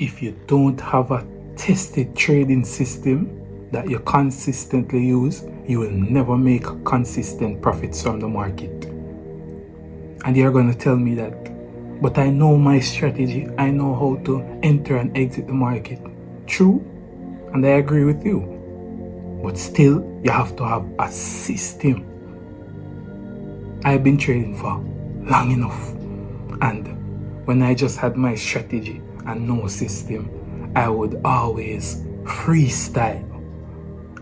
if you don't have a tested trading system that you consistently use, you will never make consistent profits from the market. And you're going to tell me that, but I know my strategy. I know how to enter and exit the market. True, and I agree with you. But still, you have to have a system. I've been trading for long enough. And when I just had my strategy and no system, I would always freestyle.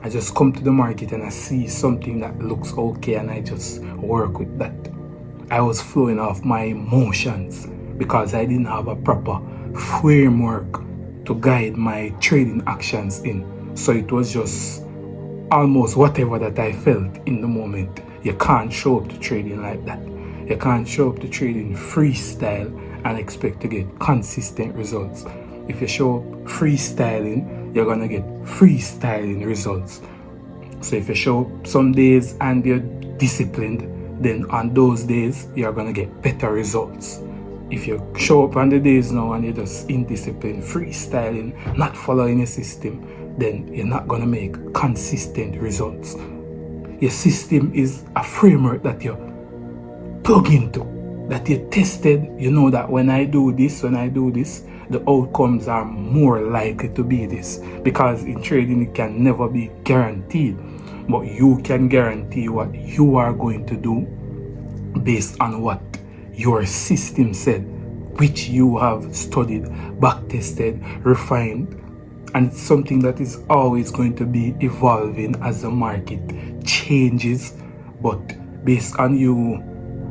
I just come to the market and I see something that looks okay and I just work with that. I was flowing off my emotions because I didn't have a proper framework to guide my trading actions in. So it was just almost whatever that I felt in the moment. You can't show up to trading like that. You can't show up to trading freestyle and expect to get consistent results. If you show up freestyling, you're gonna get freestyling results. So if you show up some days and you're disciplined, then on those days you're gonna get better results. If you show up on the days now and you're just indisciplined, freestyling, not following a system, then you're not gonna make consistent results. Your system is a framework that you plug into, that you tested. You know that when I do this, the outcomes are more likely to be this, because in trading it can never be guaranteed, but you can guarantee what you are going to do based on what your system said, which you have studied, back tested, refined, and it's something that is always going to be evolving as the market changes. But based on you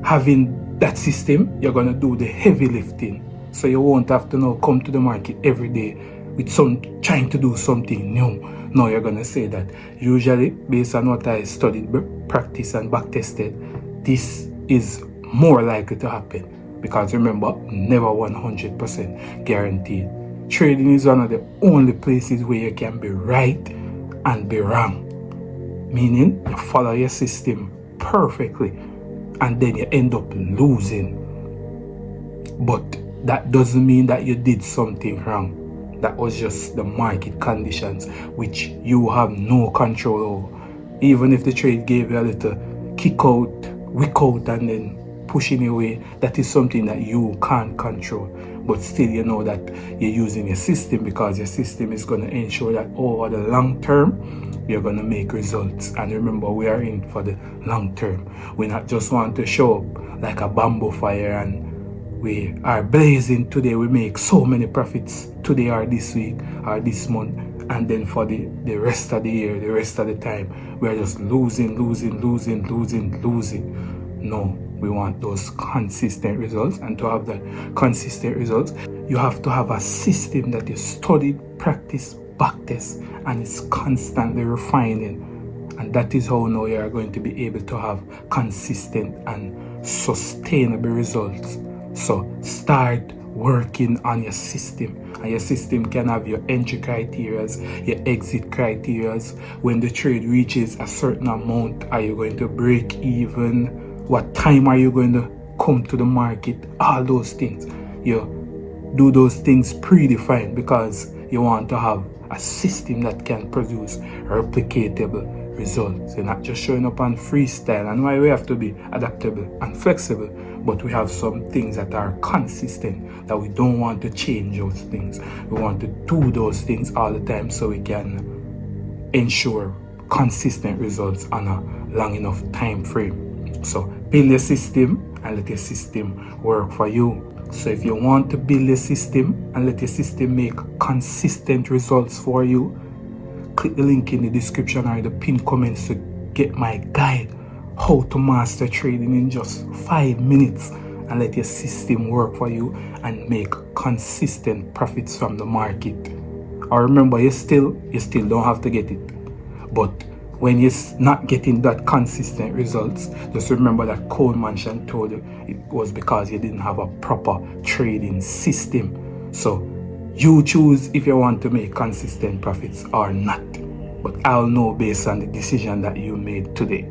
having that system, you're going to do the heavy lifting. So you won't have to now come to the market every day with trying to do something new. No, you're going to say that usually based on what I studied, practiced and back tested, this is more likely to happen. Because remember, never 100% guaranteed. Trading is one of the only places where you can be right and be wrong. Meaning you follow your system perfectly and then you end up losing. But that doesn't mean that you did something wrong. That was just the market conditions, which you have no control over. Even if the trade gave you a little kick out, wick out, and then pushing away, that is something that you can't control. But still, you know that you're using your system, because your system is going to ensure that over the long term, you're going to make results. And remember, we are in for the long term. We not just want to show up like a bamboo fire and we are blazing today. We make so many profits today or this week or this month, and then for the rest of the year, the rest of the time, we are just losing. No, we want those consistent results, and to have that consistent results, you have to have a system that you studied, practice, backtest, and it's constantly refining. And that is how now you are going to be able to have consistent and sustainable results. So start working on your system, and your system can have your entry criteria, your exit criteria. When the trade reaches a certain amount, are you going to break even? What time are you going to come to the market? All those things. You do those things predefined because you want to have a system that can produce replicatable results. You're not just showing up on freestyle. And why we have to be adaptable and flexible, but we have some things that are consistent, that we don't want to change those things. We want to do those things all the time so we can ensure consistent results on a long enough time frame. So build your system and let your system work for you. So if you want to build a system and let your system make consistent results for you, click the link in the description or the pinned comments to get my guide, how to master trading in just 5 minutes, and let your system work for you and make consistent profits from the market. Or remember, you still don't have to get it. But when you're not getting that consistent results, just remember that Cole Mansion told you it was because you didn't have a proper trading system. So you choose if you want to make consistent profits or not. But I'll know based on the decision that you made today.